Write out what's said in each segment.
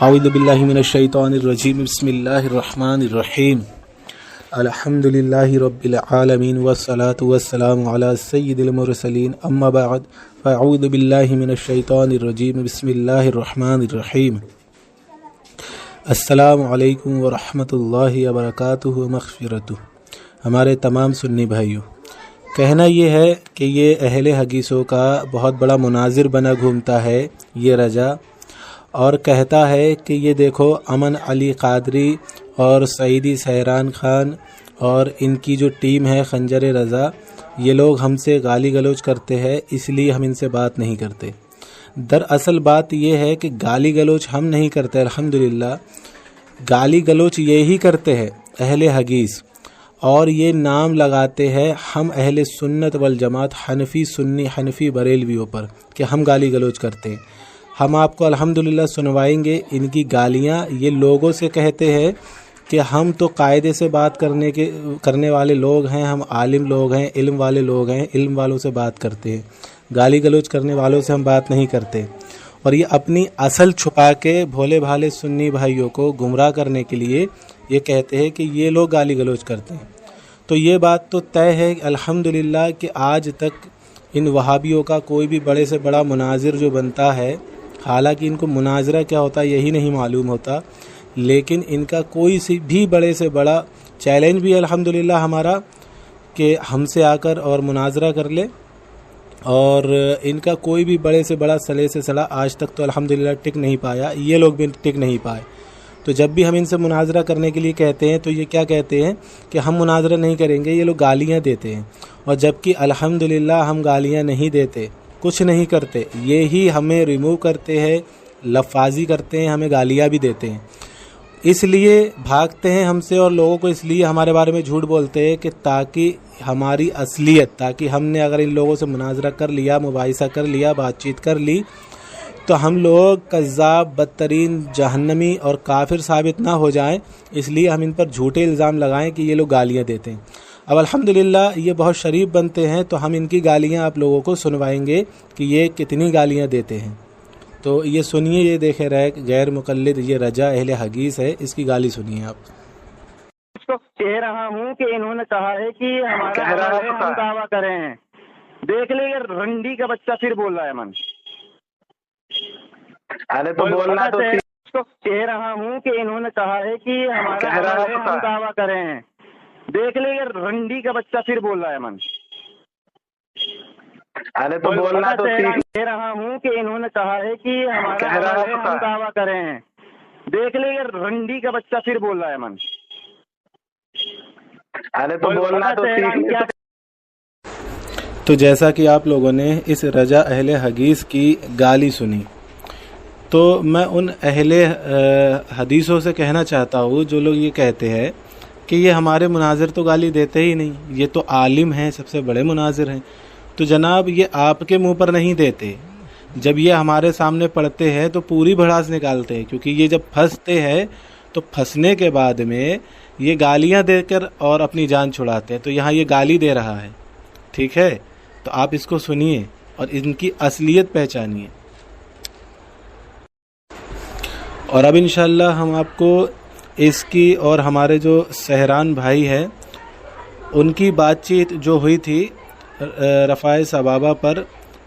اعوذ باللہ من الشیطان الرجیم بسم اللہ الرحمن الرحیم الحمد للہ رب العالمین والصلاة والسلام علی سید المرسلین اما بعد فاعوذ باللہ من الشیطان الرجیم بسم اللہ الرحمن الرحیم السلام علیکم ورحمۃ اللہ وبرکاتہ مغفرتہ۔ ہمارے تمام سنی بھائیوں، کہنا یہ ہے کہ یہ اہل حدیثوں کا بہت بڑا مناظر بنا گھومتا ہے یہ رجا، اور کہتا ہے کہ یہ دیکھو امن علی قادری اور سعیدی سحران خان اور ان کی جو ٹیم ہے خنجر رضا، یہ لوگ ہم سے گالی گلوچ کرتے ہیں، اس لیے ہم ان سے بات نہیں کرتے۔ دراصل بات یہ ہے کہ گالی گلوچ ہم نہیں کرتے، الحمدللہ گالی گلوچ یہی کرتے ہیں اہل حدیث، اور یہ نام لگاتے ہیں ہم اہل سنت والجماعت حنفی سنی حنفی بریلویوں پر کہ ہم گالی گلوچ کرتے ہیں۔ ہم آپ کو الحمدللہ سنوائیں گے ان کی گالیاں۔ یہ لوگوں سے کہتے ہیں کہ ہم تو قاعدے سے بات کرنے والے لوگ ہیں، ہم عالم لوگ ہیں، علم والے لوگ ہیں، علم والوں سے بات کرتے ہیں، گالی گلوچ کرنے والوں سے ہم بات نہیں کرتے۔ اور یہ اپنی اصل چھپا کے بھولے بھالے سنی بھائیوں کو گمراہ کرنے کے لیے یہ کہتے ہیں کہ یہ لوگ گالی گلوچ کرتے ہیں۔ تو یہ بات تو طے ہے الحمدللہ کہ آج تک ان وہابیوں کا کوئی بھی بڑے سے بڑا مناظر جو بنتا ہے، حالانکہ ان کو مناظرہ کیا ہوتا ہے یہی نہیں معلوم ہوتا، لیکن ان کا کوئی سی بھی بڑے سے بڑا چیلنج بھی الحمدللہ ہمارا کہ ہم سے آ کر اور مناظرہ کر لے، اور ان کا کوئی بھی بڑے سے بڑا سلے سے سلا آج تک تو الحمدللہ ٹک نہیں پایا، یہ لوگ بھی ٹک نہیں پائے۔ تو جب بھی ہم ان سے مناظرہ کرنے کے لیے کہتے ہیں تو یہ کیا کہتے ہیں کہ ہم مناظرہ نہیں کریں گے، یہ لوگ گالیاں دیتے ہیں، اور جبکہ الحمدللہ ہم گالیاں نہیں دیتے، کچھ نہیں کرتے، یہی ہمیں ریموو کرتے ہیں، لفاظی کرتے ہیں، ہمیں گالیاں بھی دیتے ہیں، اس لیے بھاگتے ہیں ہم سے، اور لوگوں کو اس لیے ہمارے بارے میں جھوٹ بولتے ہیں کہ تاکہ ہماری اصلیت، تاکہ ہم نے اگر ان لوگوں سے مناظرہ کر لیا، مباحثہ کر لیا، بات چیت کر لی، تو ہم لوگ کذاب، بدترین جہنمی اور کافر ثابت نہ ہو جائیں، اس لیے ہم ان پر جھوٹے الزام لگائیں کہ یہ لوگ گالیاں دیتے ہیں۔ اب الحمدللہ یہ بہت شریف بنتے ہیں، تو ہم ان کی گالیاں آپ لوگوں کو سنوائیں گے کہ یہ کتنی گالیاں دیتے ہیں۔ تو یہ سنیے، یہ دیکھے رہے غیر مقلد، یہ رجا اہل حدیث ہے، اس کی گالی سنیے آپ۔ اس کو کہہ رہا ہوں کہ انہوں نے کہا ہے کہ ہمارا ہم دعویٰ کرے ہیں، دیکھ لے یہ رنڈی کا بچہ پھر بول رہا ہے من۔ ارے تو بولنا تو اس کو کہہ رہا ہوں کہ انہوں نے کہا ہے کہ ہمارا ہم دعویٰ کرے ہیں، دیکھ لے یہ رنڈی کا بچہ پھر بول رہا ہے من۔ ارے تو بولنا تو کہہ رہا ہوں کہ انہوں نے کہا ہے کہ ہمارا ہم دعویٰ کرے ہیں، دیکھ لے یہ رنڈی کا بچہ پھر بول رہا ہے من۔ ارے تو بولنا تو تو جیسا کہ آپ لوگوں نے اس رجا اہل حدیث کی گالی سنی، تو میں ان اہل حدیثوں سے کہنا چاہتا ہوں جو لوگ یہ کہتے ہیں کہ یہ ہمارے مناظر تو گالی دیتے ہی نہیں، یہ تو عالم ہیں، سب سے بڑے مناظر ہیں، تو جناب یہ آپ کے منہ پر نہیں دیتے، جب یہ ہمارے سامنے پڑھتے ہیں تو پوری بھڑاس نکالتے ہیں، کیونکہ یہ جب پھنستے ہیں تو پھنسنے کے بعد میں یہ گالیاں دے کر اور اپنی جان چھڑاتے ہیں۔ تو یہاں یہ گالی دے رہا ہے، ٹھیک ہے، تو آپ اس کو سنیے اور ان کی اصلیت پہچانیے۔ اور اب انشاءاللہ ہم آپ کو اس کی اور ہمارے جو سحران بھائی ہیں ان کی بات چیت جو ہوئی تھی رفاع سبابہ پر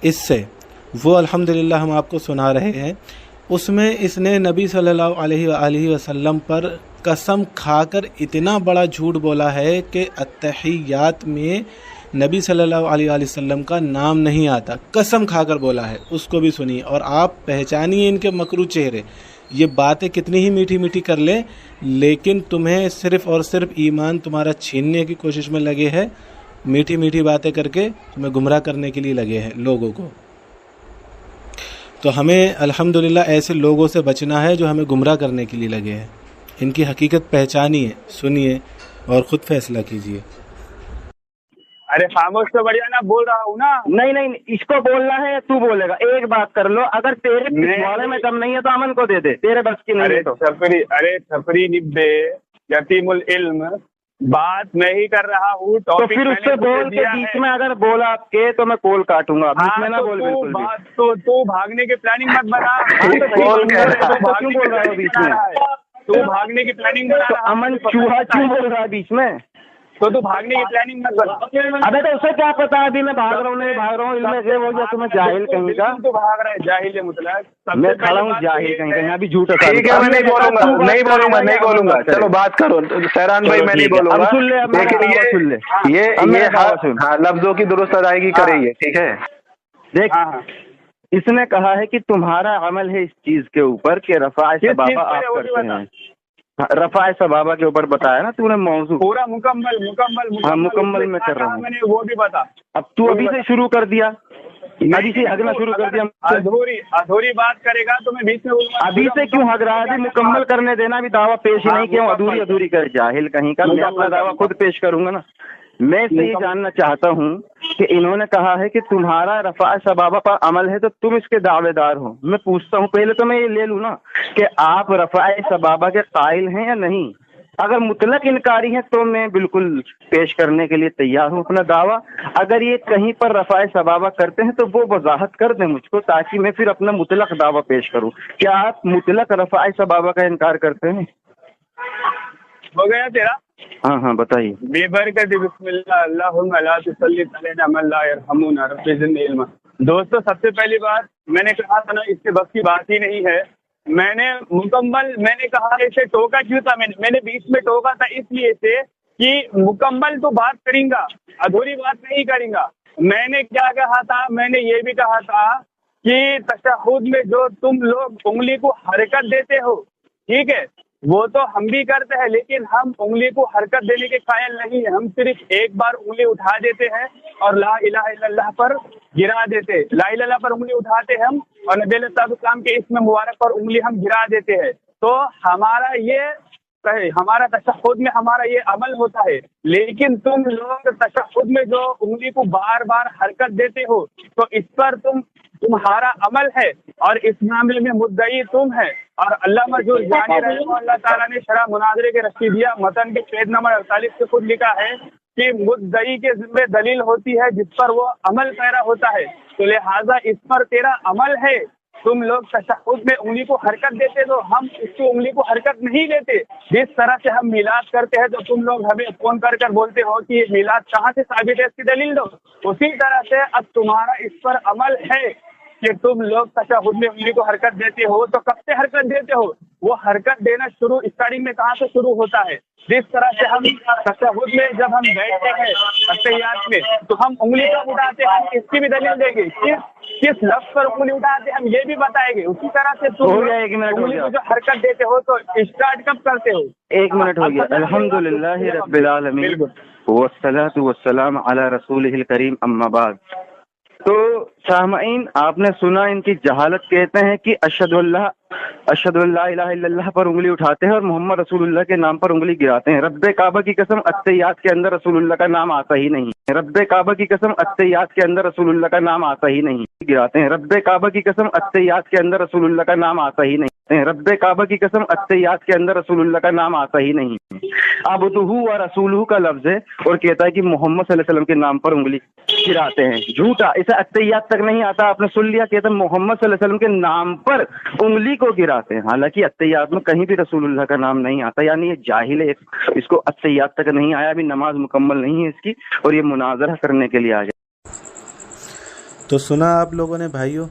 اس سے، وہ الحمدللہ ہم آپ کو سنا رہے ہیں۔ اس میں اس نے نبی صلی اللہ علیہ وآلہ وسلم پر قسم کھا کر اتنا بڑا جھوٹ بولا ہے کہ التحیات میں نبی صلی اللہ علیہ وآلہ وسلم کا نام نہیں آتا، قسم کھا کر بولا ہے، اس کو بھی سنیے اور آپ پہچانیے ان کے مکروہ چہرے۔ یہ باتیں کتنی ہی میٹھی میٹھی کر لیں، لیکن تمہیں صرف اور صرف ایمان تمہارا چھیننے کی کوشش میں لگے ہیں، میٹھی میٹھی باتیں کر کے تمہیں گمراہ کرنے کے لیے لگے ہیں لوگوں کو۔ تو ہمیں الحمدللہ ایسے لوگوں سے بچنا ہے جو ہمیں گمراہ کرنے کے لیے لگے ہیں۔ ان کی حقیقت پہچانیے، سنیے اور خود فیصلہ کیجیے۔ ارے خاموش تو بڑھیا نا، بول رہا ہوں نا۔ نہیں، اس کو بولنا ہے تو بولے گا، ایک بات کر لو، اگر تیرے پچھواڑے میں کم نہیں ہے تو امن کو دے دے، تیرے بس کی نہیں ہے تو۔ ارے چھپری نبے یتیم العلم बात मैं ही कर रहा हूँ। तो फिर उससे बोल के बीच में अगर बोला आपके तो मैं कॉल काटूंगा, बीच में ना बोल बिल्कुल भी। तो तू भागने की प्लानिंग मत बना। तो क्यों बोल रहा है बीच में? तू भागने की प्लानिंग बना। तो अमन चूहा क्यों बोल रहा है बीच में? तो तू भागने की प्लानिंग मत बना। अबे तो उसे क्या पता अभी मैं भाग रहा हूँ नहीं भाग रहा हूँ, इनमें से वो गया तुम्हें जाहिल कहीं का। तू भाग रहा है जाहिल है मतलब। मैं खड़ा हूँ जाहिल कहीं का, यहाँ भी झूठ है। ठीक है, मैं नहीं बोलूंगा। चलो बात करो सहरान भाई, मैं नहीं बोलूंगा। सुन ले, सुन ले ये लफ्जों की दुरुस्त अदायगी करेंगे, ठीक है। देख इसने कहा है कि तुम्हारा अमल है इस चीज के ऊपर कि रफ़ाए सबाबा आप करते हैं। रफ़ाए सबाबा के ऊपर बताया ना तूने मौजू पूरा मुकम्मल में कर रहा हूँ मैंने, वो भी बता। अब तू अभी से शुरू कर दिया, अभी से हगना शुरू कर दिया। अधूरी बात करेगा तो मैं बीच में बोलूंगा। अभी से क्यों हग रहा है? अभी मुकम्मल करने देना, अभी दावा पेश ही नहीं किया, अधूरी कर जाहिल कहीं का। मैं अपना दावा खुद पेश करूंगा ना। मैं इससे ये जानना चाहता हूँ कि इन्होंने कहा है कि तुम्हारा रफ़ाए सबाबा पर अमल है तो तुम इसके दावेदार हो। मैं पूछता हूँ, पहले तो मैं ये ले लूँ ना कि आप रफ़ाए सबाबा के कायल हैं या नहीं। अगर मुतलक इनकारी है तो मैं बिल्कुल पेश करने के लिए तैयार हूँ अपना दावा। अगर ये कहीं पर रफ़ाए सबाबा करते हैं तो वो वजाहत कर दें मुझको, ताकि मैं फिर अपना मुतलक दावा पेश करूँ। क्या आप मुतलक रफ़ाए सबाबा का इनकार करते हैं? हो गया तेरा? हाँ बताइए। बेबरकत बिस्मिल्लाह अल्लाहुम्मा ला तुसल्ली अलैना मन ला यरहमुना रब्बि ज़िदनी इल्मा। दोस्तों, सबसे पहली बात मैंने कहा था ना, इसके बस की बात ही नहीं है। मैंने कहा इसे टोका क्यों था? मैंने बीच में टोका था इसलिए से कि मुकम्मल तो बात करेंगा, अधूरी बात नहीं करेंगा। मैंने क्या कहा था? मैंने ये भी कहा था कि तशहुद में जो तुम लोग उंगली को हरकत देते हो, ठीक है, वो तो हम भी करते हैं, लेकिन हम उंगली को हरकत देने के कायल नहीं है। हम सिर्फ एक बार उंगली उठा देते हैं और ला इलाहा इल्लल्लाह पर गिरा देते। ला इलाहा पर उंगली उठाते हैं हम और नबी अलैहिस्सलाम के इस्म मुबारक पर उंगली हम गिरा देते हैं। तो हमारा तशहुद में हमारा ये अमल होता है। लेकिन तुम लोग तशहुद में जो उंगली को बार बार हरकत देते हो, तो इस पर तुम्हारा अमल है और इस मामले में मुद्दई तुम है। और अल्लामा जुर्जानी रहमतुल्लाह ताला ने शरह मुनाज़रे के रशीदिया मतन के पेज नंबर 48 से खुद लिखा है कि मुद्दई के जिम्मे दलील होती है जिस पर वो अमल पैरा होता है। तो लिहाजा इस पर तेरा अमल है। तुम लोग तशहुद में उंगली को हरकत देते तो हम इसकी उंगली को हरकत नहीं देते। जिस तरह से हम मिलाद करते हैं तो तुम लोग हमें फोन कर बोलते हो कि ये मिलाद कहाँ से साबित है, इसकी दलील दो। उसी तरह से अब तुम्हारा इस पर अमल है कि तुम लोग तशहुद में उंगली को हरकत देते हो। तो कब से हरकत देते हो? वो हरकत देना शुरू स्टार्टिंग में कहाँ से शुरू होता है? जिस तरह से हम तशहुद में जब हम बैठते हैं अत्तहियात में तो हम उंगली कब उठाते हैं, हम इसकी भी दलील देंगे। किस लफ्ज़ पर उंगली उठाते हैं हम ये भी बताएंगे। उसी तरह से तुम उंगली को जो हरकत देते हो तो स्टार्ट कब करते हो? 1 मिनट हो गया। अल्हम्दुलिल्लाहि रब्बिल आलमीन वस्सलातु वस्सलाम अला रसूलिहिल करीम, अम्मा बाद। तो सामईन, आपने सुना इनकी जहालत। कहते हैं कि अशहदु अल्ला इलाहा इल्लल्लाह पर उंगली उठाते हैं और मोहम्मद रसूलुल्लाह के नाम पर उंगली गिराते हैं। रब्बे काबा की कसम अत्तहियात के अंदर रसूलुल्लाह का नाम आता ही नहीं। रब्बे काबा की कसम अत्तहियात के अंदर रसूलुल्लाह का नाम आता ही नहीं। गिराते हैं। रब्बे काबा की कसम अत्तहियात के अंदर रसूलुल्लाह का नाम आता ही नहीं। रब्बे काबा की कसम अत्तहियात के अंदर रसूलुल्लाह का नाम आता ही नहीं। अब्दुहु व रसूलुहु का लफ्ज है और कहता है कि मोहम्मद सल्लल्लाहु अलैहि वसल्लम के नाम पर उंगली गिराते हैं। झूठा, इसे अत्तहियात तक नहीं आता। आपने सुन लिया, कहता है मोहम्मद सल्लल्लाहु अलैहि वसल्लम के नाम पर उंगली को गिराते हैं। हालांकि अत्तहियात में कहीं भी रसूलुल्लाह का नाम नहीं आता। यानी ये जाहिल है, इसको अत्तहियात तक नहीं आया, अभी नमाज मुकम्मल नहीं है इसकी, और ये मुनाजरा करने के लिए आ गया। तो सुना आप लोगों ने भाइयों,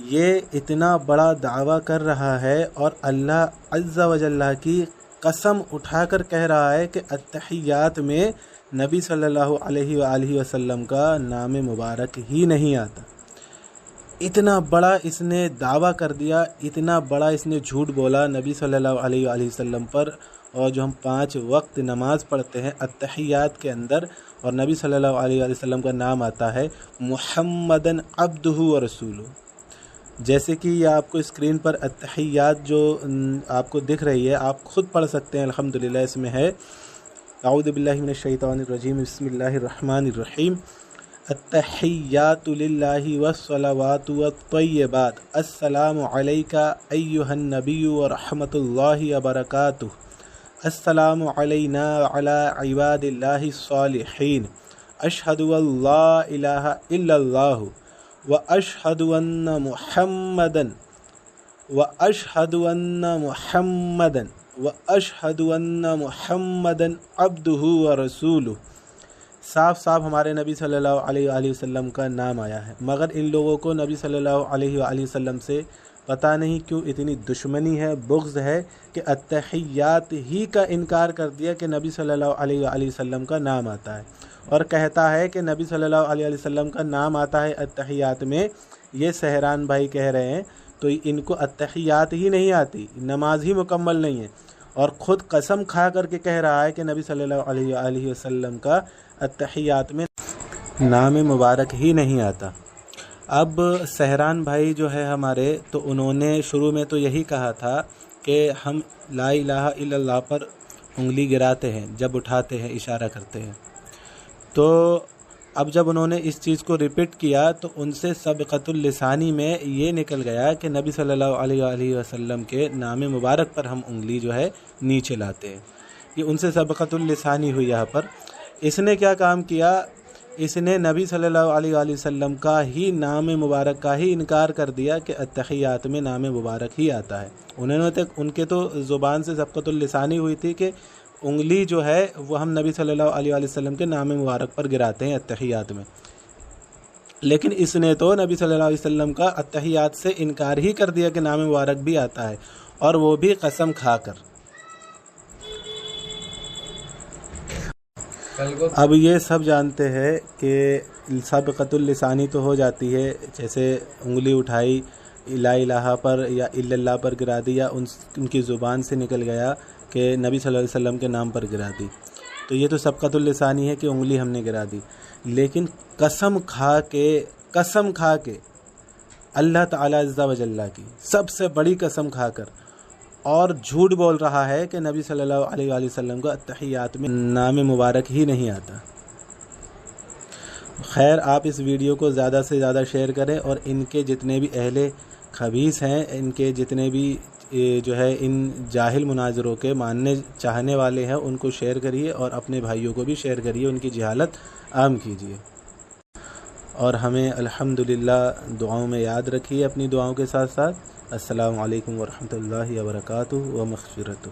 ये इतना बड़ा दावा कर रहा है और अल्लाह अज़्ज़ा व जल्ला की कसम उठाकर कह रहा है कि अत्तहियात में नबी सल्लल्लाहु अलैहि वसल्लम का नाम मुबारक ही नहीं आता। इतना बड़ा इसने दावा कर दिया, इतना बड़ा इसने झूठ बोला नबी सल्लल्लाहु अलैहि वसल्लम पर। और जो हम 5 वक्त नमाज पढ़ते हैं अत्तहियात के अंदर, और नबी सल्लल्लाहु अलैहि वसल्लम का नाम आता है मुहम्मदन अब्दुहु व रसूलुहु। जैसे कि ये आपको स्क्रीन पर अत्तहियात जो आपको दिख रही है, आप खुद पढ़ सकते हैं। अल्हम्दुलिल्लाह इसमें है अऊज़ु बिल्लाहि मिनश शैतानिर रजीम बिस्मिल्लाहिर रहमानिर रहीम अत्तहियातु लिल्लाहि वस्सलावातु वत्तय्यिबात अस्सलामु अलैका अय्युहन नबिय्यु व रहमतुल्लाहि व बरकातुहू अस्सलामु अलैना व अला इबादिल्लाहि स्सालिहीन अशहदु अल्ला इलाहा इल्लल्लाह व अशहदु अन्ना मुहम्मदन व अशहदु अन्ना मुहम्मदन व अशहदु अन्ना मुहम्मदन अब्दुहु व रसूलुहु। साफ साफ हमारे नबी सल्लल्लाहु अलैहि वसल्लम का नाम आया है, मगर इन लोगों को नबी सल्लल्लाहु अलैहि वसल्लम से पता नहीं क्यों इतनी दुश्मनी है, बुग़्ज़ है कि अत्तहियात ही का इनकार कर दिया कि नबी सल्लल्लाहु अलैहि वसल्लम का नाम आता है, और कहता है कि नबी सल्लल्लाहु अलैहि वसल्लम का नाम आता है अत्तहियात में। ये सहरान भाई कह रहे हैं, तो इनको अत्तहियात ही नहीं आती, नमाज ही मुकम्मल नहीं है, और ख़ुद कसम खा करके कह रहा है कि नबी सल्लल्लाहु अलैहि वसल्लम का अत्तहियात में नाम मुबारक ही नहीं आता। अब सहरान भाई जो है हमारे, तो उन्होंने शुरू में तो यही कहा था कि हम ला इलाहा इल्लल्लाह पर उंगली गिराते हैं जब उठाते हैं, इशारा करते हैं। तो अब जब उन्होंने इस चीज़ को रिपीट किया तो उनसे सबक़तुल लिसानी में ये निकल गया कि नबी सल्लल्लाहु अलैहि वसल्लम के नाम मुबारक पर हम उंगली जो है नीचे लाते हैं। ये उनसे सबक़तुल लिसानी हुई यहाँ पर। इसने क्या काम किया, इसने नबी सल्लल्लाहु अलैहि वसल्लम का ही नाम मुबारक का ही इनकार कर दिया कि अत्तहियात में नाम मुबारक ही आता है। उन्होंने तक उनके तो ज़ुबान से सबक़तुल लिसानी हुई थी कि उंगली जो है वो हम नबी सल्लल्लाहु अलैहि वसल्लम के नाम मुबारक पर गिराते हैं अत्तहियात में, लेकिन इसने तो नबी सल्लल्लाहु अलैहि वसल्लम का अत्तहियात से इनकार ही कर दिया कि नाम मुबारक भी आता है, और वो भी कसम खा कर। अब ये सब जानते हैं कि सबक़तुल लिसानी तो हो जाती है, जैसे उंगली उठाई ला इलाहा पर या इल्लल्लाह पर गिरा दी, या उनकी ज़ुबान से निकल गया कि नबी सल्लल्लाहु अलैहि वसल्लम के नाम पर गिरा दी, तो ये तो सबक़तुल लिसानी है कि उंगली हमने गिरा दी। लेकिन कसम खा के अल्लाह ताला अज़्ज़ा व जल्ला की सबसे बड़ी कसम खाकर और झूठ बोल रहा है कि नबी सल्लल्लाहु अलैहि वसल्लम को अत्तहियात में नाम मुबारक ही नहीं आता। खैर, आप इस वीडियो को ज़्यादा से ज़्यादा शेयर करें, और इनके जितने भी अहले खबीस हैं, इनके जितने भी जो है इन जाहिल मुनाज़िरों के मानने चाहने वाले हैं, उनको शेयर करिए, और अपने भाइयों को भी शेयर करिए, उनकी जहालत आम कीजिए, और हमें अल्हम्दुलिल्लाह दुआओं में याद रखिए अपनी दुआओं के साथ साथ। अस्सलामु अलैकुम व रहमतुल्लाहि व बरकातुहू व मग़फ़िरतुहू।